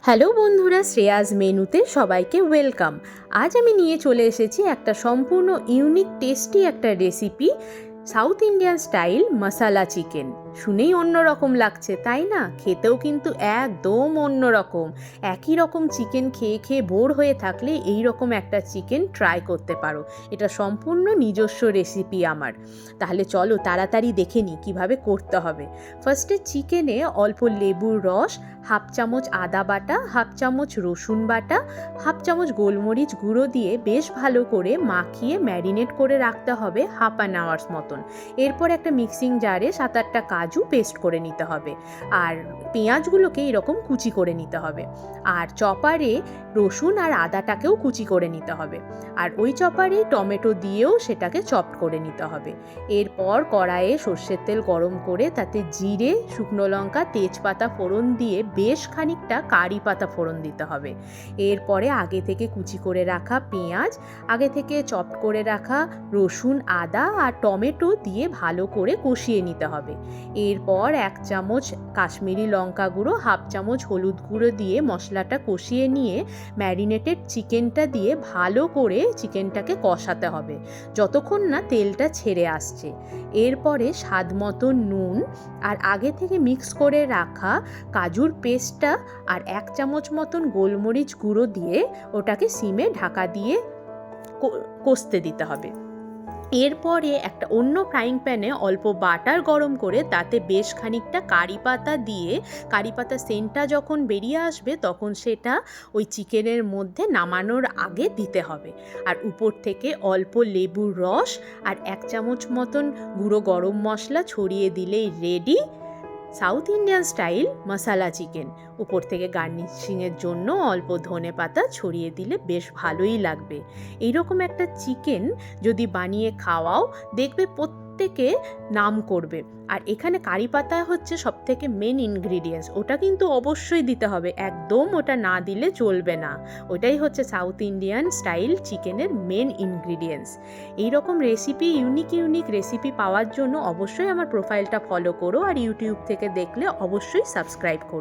Hello বন্ধুরা, শ্রেয়াজ মেনুতে সবাইকে ওয়েলকাম। আজ আমি নিয়ে চলে এসেছি একটা সম্পূর্ণ ইউনিক টেস্টি একটা রেসিপি, সাউথ ইন্ডিয়ান স্টাইল মশালা চিকেন। শুনেই অন্যরকম লাগছে তাই না? খেতেও কিন্তু একদম অন্যরকম। একই রকম চিকেন খেয়ে খেয়ে বোর হয়ে থাকলে এই রকম একটা চিকেন ট্রাই করতে পারো। এটা সম্পূর্ণ নিজস্ব রেসিপি আমার। তাহলে চলো তাড়াতাড়ি দেখে নিই কীভাবে করতে হবে। ফার্স্টে চিকেনে অল্প লেবুর রস, হাফ চামচ আদা বাটা, হাফ চামচ রসুন বাটা, হাফ চামচ গোলমরিচ গুঁড়ো দিয়ে বেশ ভালো করে মাখিয়ে ম্যারিনেট করে রাখতে হবে হাফ অ্যান আওয়ার্স মতন। এরপর একটা মিক্সিং জারে 7-8টা কাজু পেস্ট করে নিতে হবে, আর পেঁয়াজগুলোকে এরকম কুচি করে নিতে হবে, আর চপারে রসুন আর আদাটাকেও কুচি করে নিতে হবে, আর ওই চপারে টমেটো দিয়েও সেটাকে চপড করে নিতে হবে। এরপর কড়াইয়ে সর্ষের তেল গরম করে তাতে জিরে, শুকনো লঙ্কা, তেজপাতা ফোড়ন দিয়ে বেশ খানিকটা কারি পাতা ফোড়ন দিতে হবে। এরপরে আগে থেকে কুচি করে রাখা পেঁয়াজ, আগে থেকে চপড করে রাখা রসুন, আদা আর টমেটো দিয়ে ভালো করে কষিয়ে নিতে হবে। এরপর 1 চামচ কাশ্মীরি লঙ্কা গুঁড়ো, হাফ চামচ হলুদ গুঁড়ো দিয়ে মশলাটা কষিয়ে নিয়ে ম্যারিনেটেড চিকেনটা দিয়ে ভালো করে চিকেনটাকে কষাতে হবে যতক্ষণ না তেলটা ছেড়ে আসছে। এরপরে স্বাদ মতো নুন আর আগে থেকে মিক্স করে রাখা কাজুর পেস্টটা আর 1 চামচ মতন গোলমরিচ গুঁড়ো দিয়ে ওটাকে সিমে ঢাকা দিয়ে কষতে দিতে হবে। এরপরে একটা অন্য ফ্রাইং প্যানে অল্প বাটার গরম করে তাতে বেশ খানিকটা কারি পাতা দিয়ে, কারি পাতা সেন্টটা যখন বেরিয়ে আসবে তখন সেটা ওই চিকেনের মধ্যে নামানোর আগে দিতে হবে। আর উপর থেকে অল্প লেবুর রস আর 1 চামচ মতন গুঁড়ো গরম মশলা ছড়িয়ে দিলেই রেডি সাউথ ইন্ডিয়ান স্টাইল মশালা চিকেন। উপর থেকে গার্নিশিংয়ের জন্য অল্প ধনে পাতা ছড়িয়ে দিলে বেশ ভালোই লাগবে। এইরকম একটা চিকেন যদি বানিয়ে খাওয়াও দেখবে প্রত্যেকে নাম করবে। আর এখানে কারি পাতা হচ্ছে সবথেকে মেন ইনগ্রিডিয়েন্টস, ওটা কিন্তু অবশ্যই দিতে হবে, একদম ওটা না দিলে চলবে না। ওটাই হচ্ছে সাউথ ইন্ডিয়ান স্টাইল চিকেনের মেন ইনগ্রিডিয়েন্টস। এইরকম রেসিপি, ইউনিক রেসিপি পাওয়ার জন্য অবশ্যই আমার প্রোফাইলটা ফলো করো, আর ইউটিউব থেকে দেখলে অবশ্যই সাবস্ক্রাইব করো।